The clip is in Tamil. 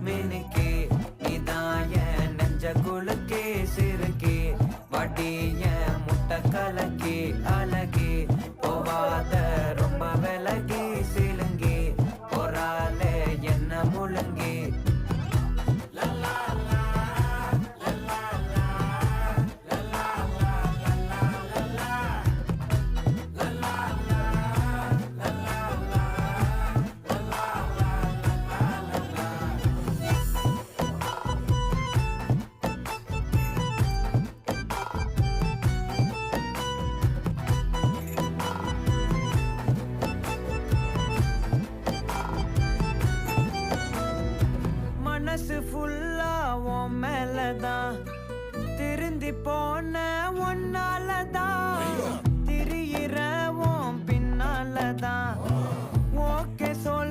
மினுக்கே நீதான் என் நெஞ்ச குலுக்கே சிறுக்கே வட்டிய முட்டை கலக்கி அழகே போவாத ரொம்ப விலகி சிலுங்கி போறாலே என்ன முழுங்கி மனசு ஃபுல்லா உன் மேலதான் திருந்தி போன ஒன்னாலதான் திரியிற உன் பின்னாலதான் ஓகே சொல்